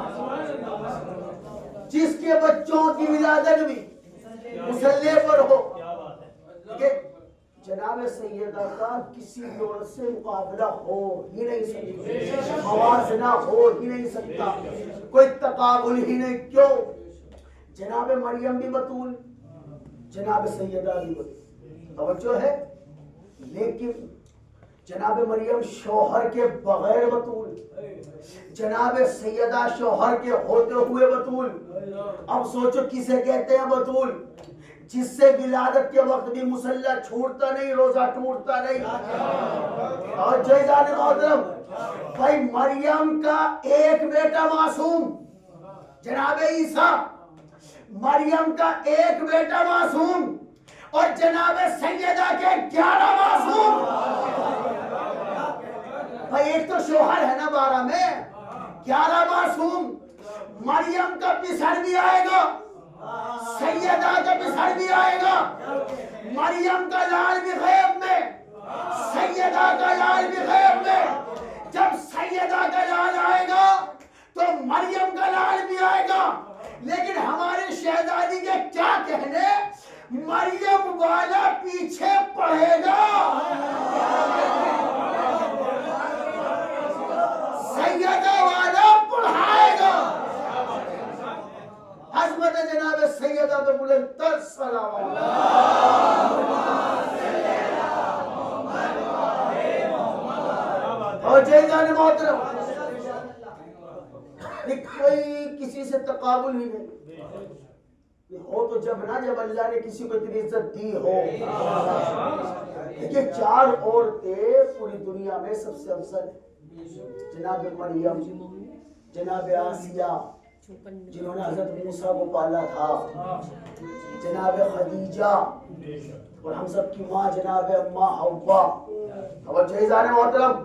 Speaker 1: جس کے بچوں کی ولادت بھی مصلی پر ہو. کہ جناب سیدہ کا کسی اور سے مقابلہ ہو ہی نہیں سکتا, موازنہ ہو ہی نہیں سکتا, کوئی تقابل ہی نہیں. کیوں؟ جناب مریم بھی بطول, جناب سیدہ بھی بطول. توجہ ہے, لیکن جناب مریم شوہر کے بغیر بطول, جناب سیدہ شوہر کے ہوتے ہوئے بطول. اب سوچو کسے کہتے ہیں بطول؟ جس سے ولادت کے وقت بھی مصلی چھوڑتا نہیں, روزہ ٹوٹتا نہیں. اور جیزان محترم, بھائی مریم کا ایک بیٹا معصوم, جناب عیسیٰ, مریم کا ایک بیٹا معصوم, اور جناب سیدہ کے 11 معصوم. بھائی ایک تو شوہر ہے نا 12 میں, 11 معصوم. مریم کا پسر بھی آئے گا, سیدہ کا پسر بھی آئے گا, مریم کا لال بھی غیب میں, سیدہ کا لال بھی غیب میں. جب سیدہ کا لال آئے گا تو مریم کا لال بھی آئے گا. لیکن ہمارے شہزادی کے کیا کہنے, مریم والا پیچھے پڑھے گا, سیدہ والا پڑھائے گا. عظمت جناب سیدہ پہ بلند تر سلام. اور جیزان محترم, کوئی کسی سے تقابل ہی نہیں ہو تو جب اللہ نے کسی کو اتنی عزت دی ہو. یہ 4 عورتیں پوری دنیا میں سب سے افضل ہیں, جناب مریم, جناب آسیہ جنہوں نے حضرت موسیٰ کو پالا تھا, جناب خدیجہ, اور ہم سب کی ماں جناب اماں حوا. اور جیزان محترم,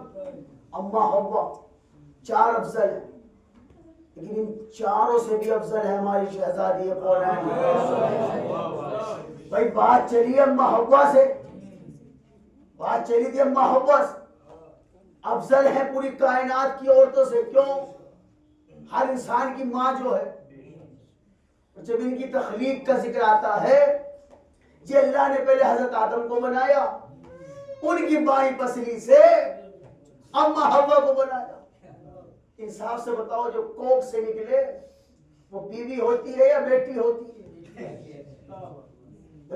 Speaker 1: اماں حوا 4 افضل ہیں, لیکن ان 4 سے بھی افضل ہے ہماری شہزادی کونین. بھائی بات چلی اما حوا سے، بات چلی تھی اما حوا سے، افضل ہے پوری کائنات کی عورتوں سے، کیوں؟ ہر انسان کی ماں جو ہے، جب ان کی تخلیق کا ذکر آتا ہے، یہ اللہ نے پہلے حضرت آدم کو بنایا، ان کی بائیں پسلی سے اما حوا کو بنایا۔ انصاف سے بتاؤ، جو کوکھ سے نکلے وہ بیوی ہوتی ہے یا بیٹی ہوتی ہے؟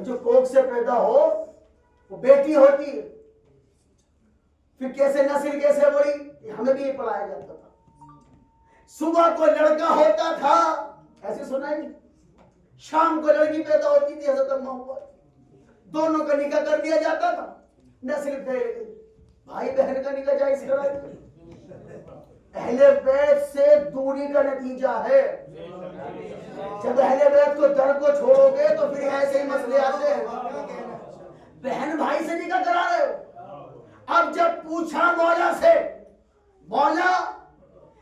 Speaker 1: جو کوکھ سے پیدا ہو وہ بیٹی ہوتی ہے۔ پھر کیسے نسل کیسے بڑھی، ہمیں بھی یہ پڑھایا جاتا تھا۔ صبح کو لڑکا ہوتا تھا، ایسے سنا ہی، شام کو لڑکی پیدا ہوتی تھی، حضرت اما حوا، دونوں کا نکاح کر دیا جاتا تھا، نسل پھیل گئی۔ بھائی بہن کا نکاح جائز کرا دیا۔ اہل بیت سے دوری کا نتیجہ ہے، جب اہل بیت کو در کو چھوڑو گے تو پھر ایسے ہی مسئلے آتے ہیں۔ بہن بھائی سے نکاح کرا رہے ہو۔ اب جب پوچھا مولا سے، مولا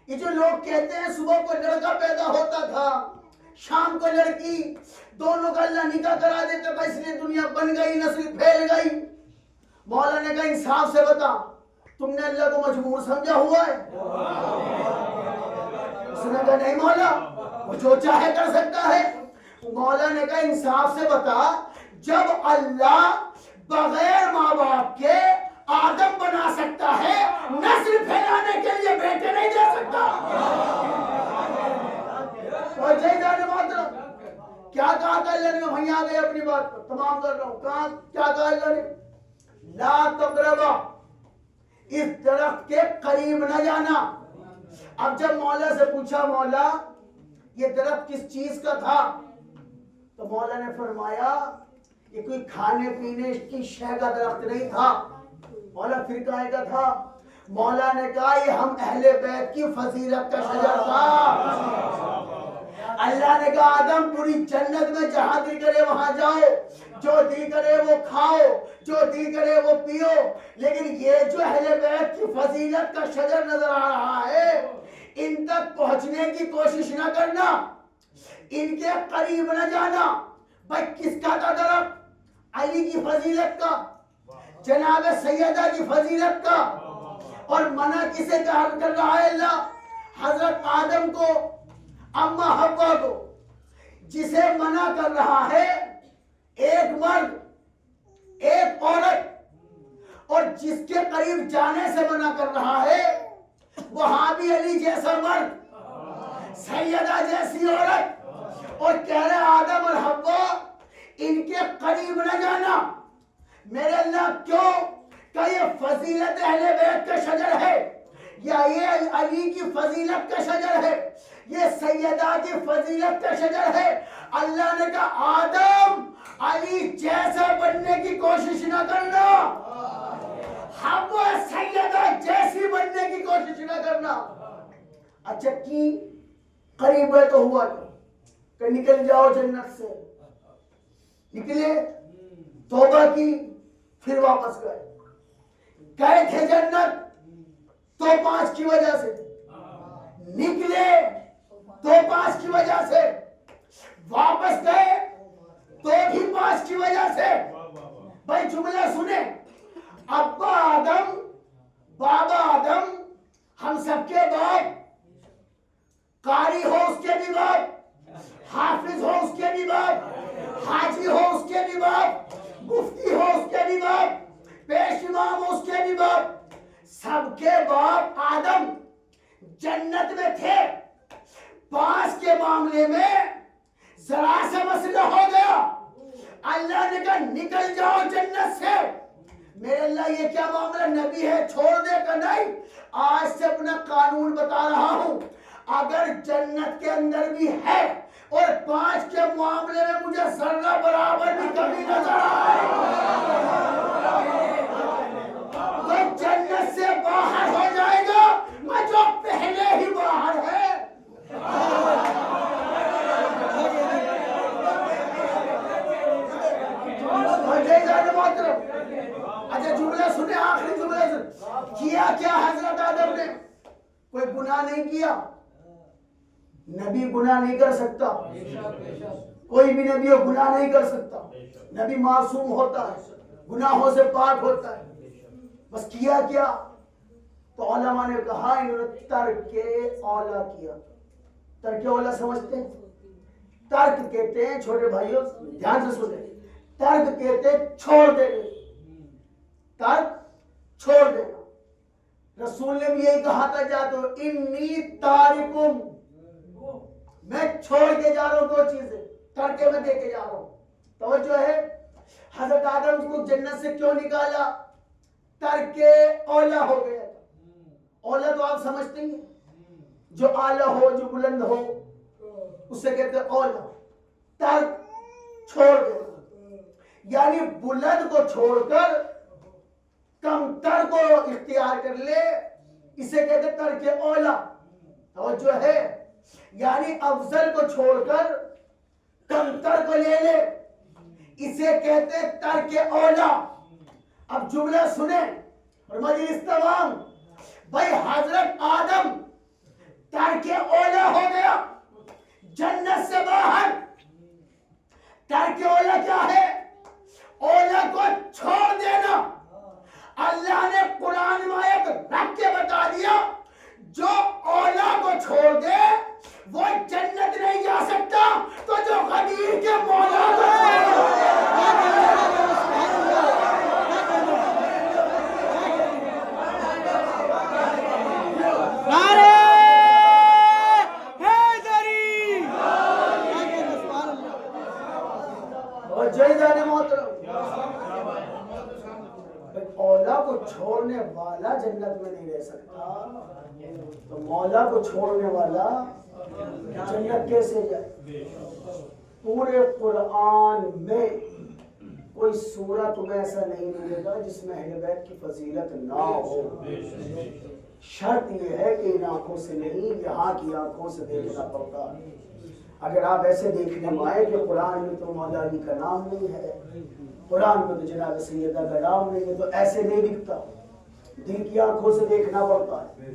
Speaker 1: یہ جو لوگ کہتے ہیں صبح کو لڑکا پیدا ہوتا تھا شام کو لڑکی، دونوں کا اللہ نکاح کرا دیتا تھا، اس لیے دنیا بن گئی، نسل پھیل گئی، مولا نے کہا انصاف سے بتا، تم نے اللہ کو مجبور سمجھا ہوا ہے؟ اس نے کہا نہیں مولا، وہ جو چاہے کر سکتا ہے۔ مولا نے کہا انصاف سے بتا، جب اللہ بغیر ماں باپ کے آدم بنا سکتا ہے، نسل پھیلانے کے لیے بیٹے نہیں دے سکتا؟ کیا کہا تھا اللہ نے؟ وہیں آ گئے اپنی بات پر، تمام کر رہا ہوں۔ کیا کہا اللہ نے؟ لا تقربا، اس درخت کے قریب نہ جانا۔ اب جب مولا سے پوچھا مولا یہ درخت کس چیز کا تھا، تو مولا نے فرمایا یہ کوئی کھانے پینے کی شے کا درخت نہیں تھا۔ مولا پھر کہاں کا تھا؟ مولا نے کہا یہ ہم اہل بیت کی فضیلت کا شجر تھا۔ اللہ نے کہا آدم پوری جنت میں جہاں دل کرے وہاں جاؤ، جو دل کرے وہ کھاؤ، جو دل کرے وہ پیو، لیکن یہ جو اہل بیت کی فضیلت کا شجر نظر آ رہا ہے، ان تک پہنچنے کی کوشش نہ کرنا، ان کے قریب نہ جانا۔ بھائی کس کا تھا درخت؟ علی کی فضیلت کا، جناب سیدہ کی فضیلت کا۔ اور منع کسے کر رہا ہے اللہ؟ حضرت آدم کو، اما حوا کو۔ جسے منع کر رہا ہے ایک مرد ایک عورت، اور جس کے قریب جانے سے منع کر رہا ہے وہاں بھی علی جیسا مرد، سیدہ جیسی عورت، اور کہہ رہے آدم اور حوا ان کے قریب نہ جانا۔ میرے اللہ کیوں؟ کہ یہ فضیلت اہل بیت کا شجر ہے، یا یہ علی کی فضیلت کا شجر ہے، یہ سیدہ کی فضیلت کا شجر ہے۔ اللہ نے کہا آدم علی جیسا بننے کی کوشش نہ کرنا، حوا سیدہ جیسی بننے کی کوشش نہ کرنا۔ اچھا کی قریب ہے تو ہوا کہ نکل جاؤ جنت سے، نکلے، توبہ کی، پھر واپس گئے تھے جنت تو 5 کی وجہ سے، نکلے تو 5 کی وجہ سے، واپس گئے تو بھی 5 کی وجہ سے۔ بھائی جملہ سنیں، ابا آدم، بابا آدم، ہم سب کے باپ، قاری ہو اس کے بھی باپ، حافظ ہو اس کے بھی باپ، حاجی ہو اس کے بھی باپ، مفتی ہو اس کے بھی باپ، پیش امام ہو اس کے بھی باپ، سب کے باپ آدم جنت میں تھے۔ 5 کے معاملے میں ذرا سا مسئلہ ہو گیا، اللہ نے کہا نکل جاؤ جنت سے۔ میرے اللہ یہ کیا معاملہ، نبی ہے چھوڑ دے کا نہیں، آج سے اپنا قانون بتا رہا ہوں، اگر جنت کے اندر بھی ہے اور 5 کے معاملے میں مجھے ذرہ برابر بھی کمی نظر آئے تو جنت سے باہر ہو جائے گا، میں جو پہلے ہی باہر ہے۔ اچھا جملہ سنے، آخری جملہ سنے، کیا کیا حضرت آدم نے؟ کوئی گناہ نہیں کیا، نبی گناہ نہیں کر سکتا، کوئی بھی نبی گناہ نہیں کر سکتا، نبی معصوم ہوتا ہے، گناہوں سے پاک ہوتا ہے، بس کیا کیا؟ تو علماء نے کہا انہوں نے ترک اولا کیا۔ ترک اولا سمجھتے ہیں؟ ترک کہتے ہیں، چھوٹے بھائیوں دھیان سے سنیں، ترک کہتے ہیں چھوڑ دینا، ترک چھوڑ دینا۔ رسول نے بھی یہی کہا تھا، جا تو انی تارکم، میں چھوڑ کے جا رہا ہوں دو چیزیں، ترک میں دے کے جا رہا ہوں۔ توجہ ہے، حضرت آدم کو جنت سے کیوں نکالا؟ ترک اولا ہو گیا تھا۔ اولا تو آپ سمجھتے ہیں، جو اعلیٰ ہو، جو بلند ہو، اسے کہتے ہیں اولا۔ ترک چھوڑ دینا، یعنی بلند کو چھوڑ کر کم تر کو اختیار کر لے، اسے کہتے ہیں ترک اولا۔ توجہ ہے، یعنی افضل کو چھوڑ کر کم تر کو لے لے، اسے کہتے ہیں ترک اولا۔ اب جملہ سنیں اور مجلس تمام، بھائی حضرت آدم ترک اولا ہو گیا، جنت سے باہر۔ ترک اولا کیا ہے؟ اولا کو چھوڑ دینا۔ اللہ نے قرآن میں آیت رکھ کے بتا دیا، جو اولا کو چھوڑ دے وہ جنت نہیں جا سکتا، تو جو غدیر کے مولا کو اولا کو چھوڑنے والا جنت میں نہیں رہ سکتا، تو مولا کو چھوڑنے والا جنت کیسے جائے؟ پورے قرآن میں کوئی سورہ تمہیں ایسا نہیں ملے گا جس میں اہل بیت کی فضیلت نہ ہو۔ شرط یہ ہے کہ ان آنکھوں سے نہیں، یہاں کی آنکھوں سے دیکھنا پڑتا ہے۔ اگر آپ ایسے دیکھنے میں آئے کہ قرآن میں تو مولا علی کا نام نہیں ہے، قرآن میں تو جناب سیدہ کا نام نہیں ہے، تو ایسے نہیں دکھتا، دل کی آنکھوں سے دیکھنا پڑتا ہے۔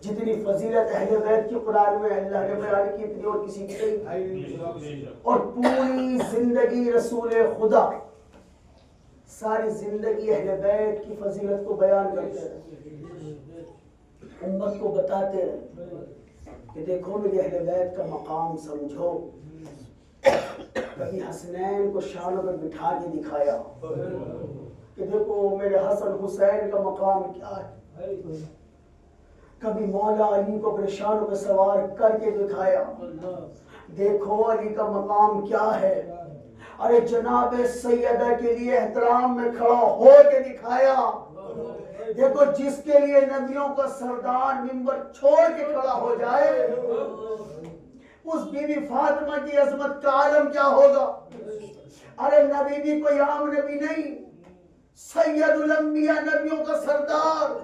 Speaker 1: جتنی فضیلت اہل بیت کی قرآن میں اللہ نے بیان کی، اتنی اور کسی کی نہیں۔ اور پوری زندگی رسول خدا ساری زندگی اہل بیت کی فضیلت کو بیان کرتے رہے، امت کو بتاتے رہے کہ دیکھو میری اہل بیت کا مقام سمجھو۔ کبھی حسنین کو شانوں پر بٹھا کے دکھایا کہ دیکھو میرے حسن حسین کا مقام کیا ہے، کبھی مولا علی کو اپنے شانوں پہ سوار کر کے دکھایا، دیکھو علی کا مقام کیا ہے۔ ارے جناب سیدہ کے لیے احترام میں کھڑا ہو کے دکھایا، دیکھو جس کے لیے نبیوں کا سردار منبر چھوڑ کے کھڑا ہو جائے، اس بی بی فاطمہ کی عظمت کا عالم کیا ہوگا۔ ارے نبی بھی کوئی عام نبی نہیں، سید الانبیاء نبیوں کا سردار،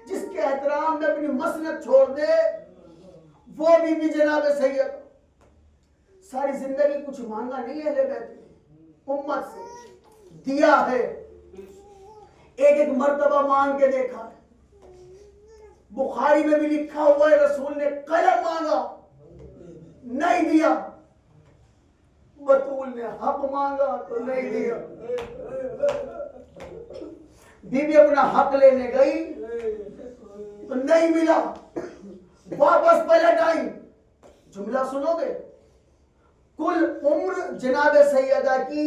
Speaker 1: جس کے احترام میں اپنی مسند چھوڑ دے، وہ بھی جناب سید۔ ساری زندگی کچھ مانگا نہیں ہے، لے بیٹھے امت سے دیا ہے، ایک ایک مرتبہ مانگ کے دیکھا ہے۔ بخاری میں بھی لکھا ہوا ہے رسول نے قلم مانگا نہیں دیا، بطول نے حق مانگا تو نہیں دیا۔ بی بی اپنا حق لینے گئی تو نہیں ملا، واپس پلٹ آئی۔ جملہ سنو گے، کل عمر جناب سیدہ کی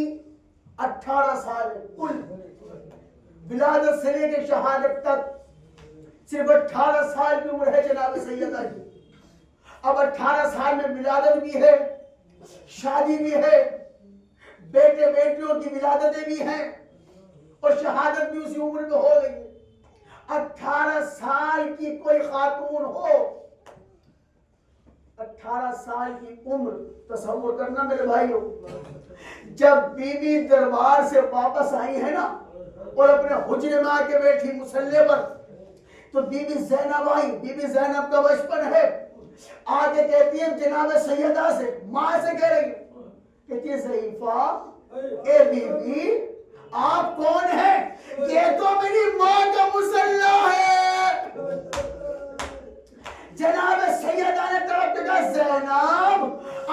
Speaker 1: 18 سال ہے، کل ولادت سے لے کے شہادت تک صرف 18 سال کی عمر ہے جناب سیدہ کی۔ اب 18 سال میں ولادت بھی ہے، شادی بھی ہے، بیٹے بیٹیوں کی ولادتیں بھی ہیں، اور شہادت بھی اسی عمر میں ہو گئی ہے۔ 18 سال کی کوئی خاتون ہو، 18 سال کی عمر تصور کرنا میرے بھائیوں، جب بی بی دربار سے واپس آئی ہے نا اور اپنے حجرے میں آ کے بیٹھی مصلی پر، تو بی بی زینب آئی۔ بی بی زینب کا بچپن ہے، آگے کہتی ہے جناب سیدہ سے، ماں سے کہہ رہی ہے، کہتی ہے ضعیفہ اے بی بی آپ کون ہیں؟ یہ تو میری ماں کا مصلی ہے۔ جناب سیدہ نے طرف کہا زینب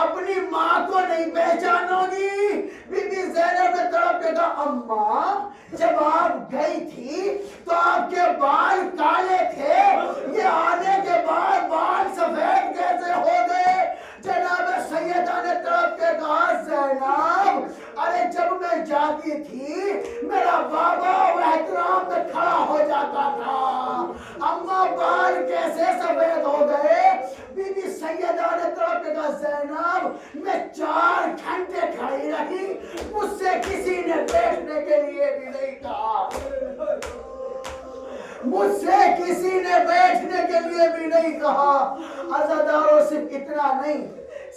Speaker 1: اپنی ماں کو نہیں پہچان زینب میں 4 گھنٹے کھڑی رہی، مجھ سے کسی نے بیٹھنے کے لیے بھی نہیں کہا، مجھ سے کسی نے بیٹھنے کے لیے بھی نہیں کہا۔ عزاداروں صرف اتنا نہیں،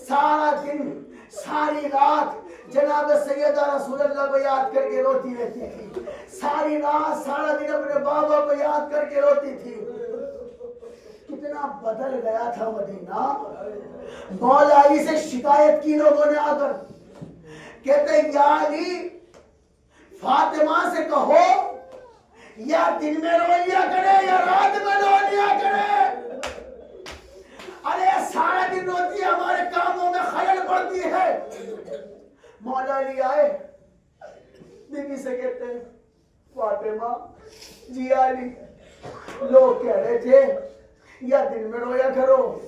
Speaker 1: سارا دن ساری رات جناب سیدہ رسول اللہ کو یاد کر کے روتی رہتی تھی، ساری رات سارا دن اپنے بابا کو یاد کر کے روتی تھی۔ کتنا بدل گیا تھا مدینہ۔ مولا علی سے شکایت کی لوگوں نے آ کر، کہتے یا علی فاطمہ سے کہو یا دن میں رو لیا کرے یا رات میں رو لیا کرے، ارے سارا دن روتی ہے، ہمارے کاموں میں خلل پڑتی ہے۔ مولا علی آئے، بی بی سے کہتے ہیں فاطمہ جی علی، لوگ کہہ رہے تھے یا دن میں رویا کرو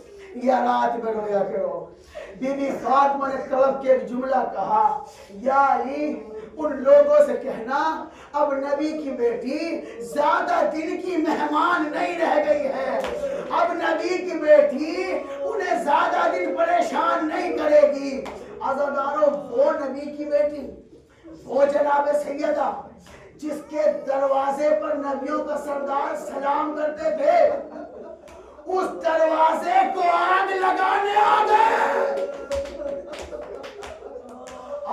Speaker 1: یا رات میں رویا کرو۔ بی بی فاطمہ نے طلب کے ایک جملہ کہا، یا علی ان لوگوں سے کہنا اب نبی کی بیٹی زیادہ دن کی مہمان نہیں رہ گئی ہے، اب نبی کی بیٹی انہیں زیادہ دن پریشان نہیں کرے گی۔ عزاداروں وہ نبی کی بیٹی، وہ جناب سیدہ جس کے دروازے پر نبیوں کا سردار سلام کرتے تھے، اس دروازے کو آگ لگانے آ گئے۔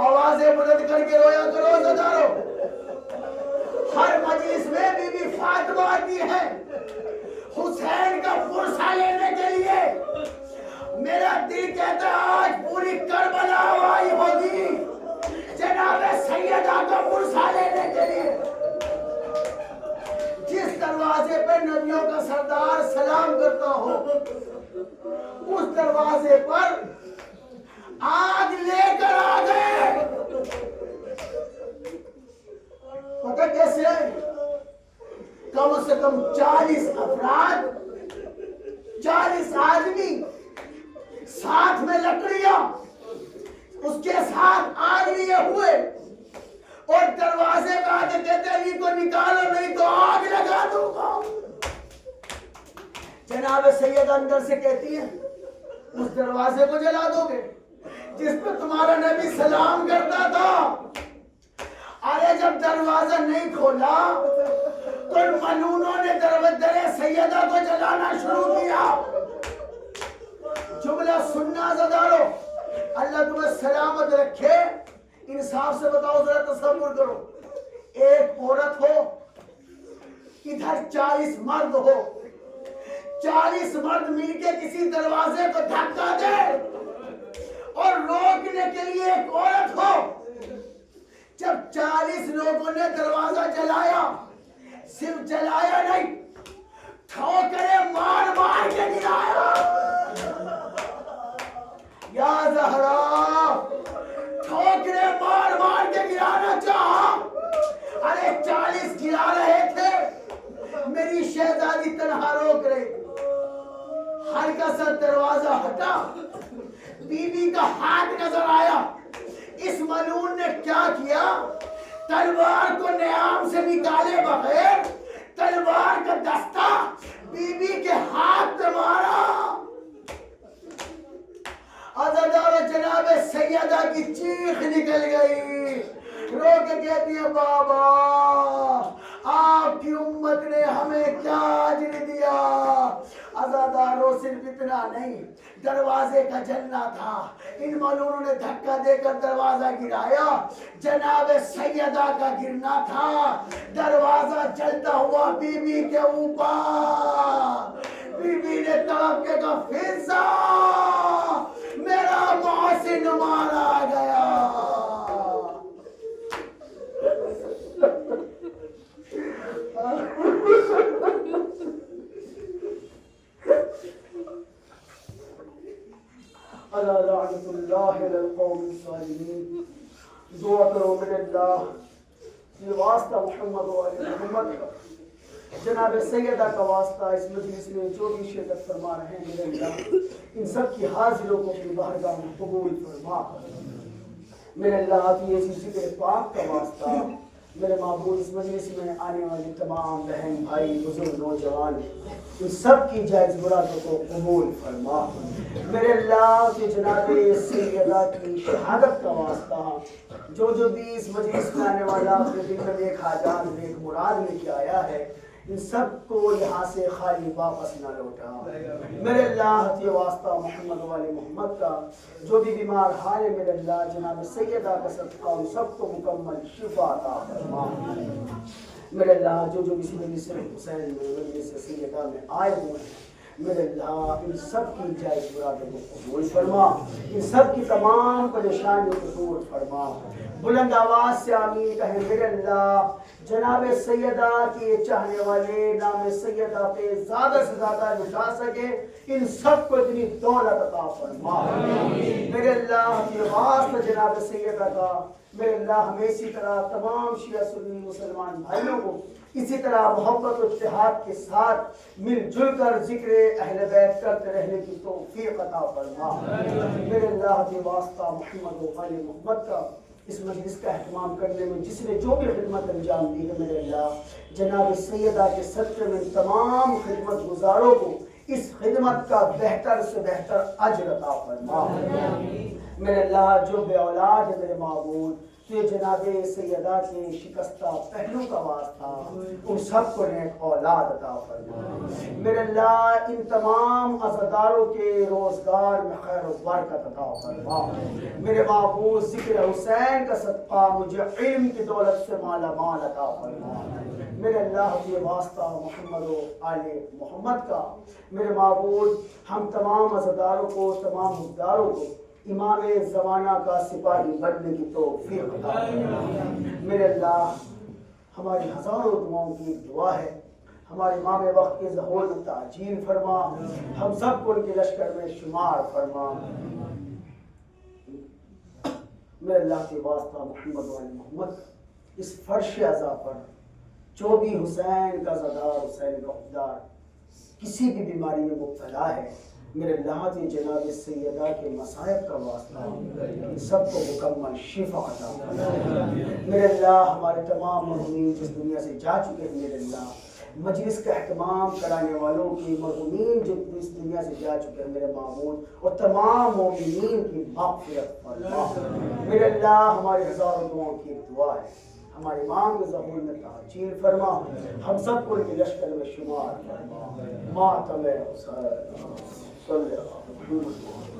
Speaker 1: آوازیں بلند کر کے رویا کرو عزاداروں۔ ہر مجلس میں بی بی فاطمہ آتی ہے حسین کا پرسہ لینے کے لیے۔ میرا دل کہتا ہے آج پوری کربلا آئی ہوگی جناب سیدہ کا پرسہ لینے کے لیے۔ جس دروازے پہ نبیوں کا سردار سلام کرتا ہو، اس دروازے پر آگ لے کر آ گئے۔ پتہ کیسے ہے؟ کم سے کم 40 افراد، 40 آدمی، ساتھ میں لکڑیاں، اس کے ساتھ آگ لیے ہوئے، اور دروازے پہ آگے کہتے علی کو نکالو نہیں تو آگ لگا دوں گا۔ جناب سیدہ اندر سے کہتی ہیں اس دروازے کو جلا دو گے جس پہ تمہارا نبی سلام کرتا تھا؟ ارے جب دروازہ نہیں کھولا تو ان ملونوں نے در سیدہ کو جلانا شروع کیا۔ جملہ سننا عزادارو، اللہ تمہیں سلامت رکھے۔ انصاف سے بتاؤ، ذرا تصور کرو، ایک عورت ہو، ادھر 40 مرد ہو، 40 مرد مل کے کسی دروازے کو دھکا دے اور روکنے کے لیے ایک عورت ہو۔ جب 40 لوگوں نے دروازہ جلایا، صرف جلایا نہیں، ٹھوکریں مار مار کے گرایا۔ یا زہرا، ٹھوکریں مار مار کے گرانا چاہا۔ ارے 40 گرا رہے تھے، میری شہزادی تنہا روک رہی۔ ہلکا سا دروازہ ہٹا، بی بی کا ہاتھ نظر آیا۔ اس ملعون نے کیا کیا؟ تلوار کو نیام سے نکالے بغیر تلوار کا دستہ بی بی کے ہاتھ میں مارا۔ عزادار جناب سیدہ کی چیخ نکل گئی، رو کے کہتی ہے بابا آپ کی امت نے ہمیں کیا اجر دیا۔ عزاداروں صرف اتنا نہیں، دروازے کا جلنا تھا، ان مولونوں نے دھکا دے کر دروازہ گرایا، جناب سیدہ کا گرنا تھا، دروازہ جلتا ہوا بی بی کے اوپر۔ بی بی نے تڑپ کے کہا فضا میرا محسن مارا گیا۔ اللہ لعنت اللہ علی القوم الظالمین۔ دعا کرو من اللہ یہ واسطہ محمد و علی محمد کا، جناب سیدہ کا واسطہ اس مجلس میں جو بھی شرکت فرما رہے ہیں، میرے اللہ ان سب کی حاضروں کو اپنی بارگاہ میں قبول فرما۔ میرے اللہ کی ایسی ذکر پاک کا واسطہ میرے معبود اس مجلس میں آنے والے تمام بہن بھائی بزرگ نوجوان ان سب کی جائز مرادوں کو قبول فرما۔ میرے اللہ کے جناب سیدہ کی شہادت کا واسطہ جو بھی اس مجلس میں آنے والا اپنے دل میں ایک حاجات ایک مراد لے کے آیا ہے ان سب کو یہاں سے خالی واپس نہ لوٹا۔ میرے اللہ کے واسطہ محمد والے محمد کا جو بھی بیمار حال ہے میرے اللہ جناب سیدہ کا صدقہ ان سب کو مکمل شفا عطا فرما۔ میرے اللہ جو کسی مجلس سے حسین میں مجلس سے سیدہ میں آئے ہوئے ہیں میرے اللہ ان سب کی جائز مرادوں کو قبول فرما، ان سب کی تمام پریشانیوں کو دور فرما۔ بلند آواز سے آمین کہیں میرے اللہ جناب سیدہ کے چاہنے والے نام سیدہ پہ زیادہ سے زیادہ لٹا سکے ان سب کو اتنی دولت عطا فرما۔ میرے اللہ کی واسطہ جناب سیدہ کا میرے اللہ ہمیں اسی طرح تمام شیعہ سنی مسلمان بھائیوں کو اسی طرح محبت و اتحاد کے ساتھ مل جل کر ذکر اہل بیت کرتے رہنے کی توفیق عطا فرما۔ میرے اللہ کے واسطہ محمد و آل محمد کا اس مجلس کا اہتمام کرنے میں جس نے جو بھی خدمت انجام دی ہے میرے اللہ جناب سیدہ کے صدقے میں تمام خدمت گزاروں کو اس خدمت کا بہتر سے بہتر اجر عطا فرما۔ میرے اللہ جو بے اولاد ہے میرے معبود تو جناب سیدہ کے شکستہ پہلو کا واسطہ ان سب کو نیک اولاد عطا فرما۔ میرے اللہ ان تمام عزاداروں کے روزگار میں خیر و برکت عطا فرما۔ میرے معبود ذکر حسین کا صدقہ مجھے علم کی دولت سے مالا مال عطا فرما۔ میرے اللہ کے واسطہ محمد و آل محمد کا میرے معبود ہم تمام عزاداروں کو تمام مقداروں کو امام زمانہ کا سپاہی بننے کی توفیق عطا فرما۔ میرے اللہ ہماری ہزاروں دعاؤں کی ایک دعا ہے ہمارے امام وقت کے ظہور میں تعجیل فرما، ہم سب کو ان کے لشکر میں شمار فرما۔ میرے اللہ کے واسطہ محمد و آل محمد اس فرش عزا پر جو بھی حسین کا زدار حسین کا خوددار کسی بھی بیماری میں مبتلا ہے میرے اللہ کے جناب سیدہ کے مصائب کا واسطہ ان سب کو مکمل شفا عطا فرما۔ میرے اللہ ہمارے تمام مرحومین جس دنیا سے جا چکے ہیں میرے اللہ مجلس کا اہتمام کرانے والوں کی مرحومین جو اس دنیا سے جا چکے ہیں میرے معبود اور تمام مومنین کی مغفرت فرما۔ میرے اللہ ہمارے ہزاروں دعاؤں کی ایک دعا ہے ہمارے امام کے ظہور میں تعجیل فرما، ہم سب کو ان کے لشکر میں شمار فرما۔ ماتم حسین صلی اللہ علیہ وسلم۔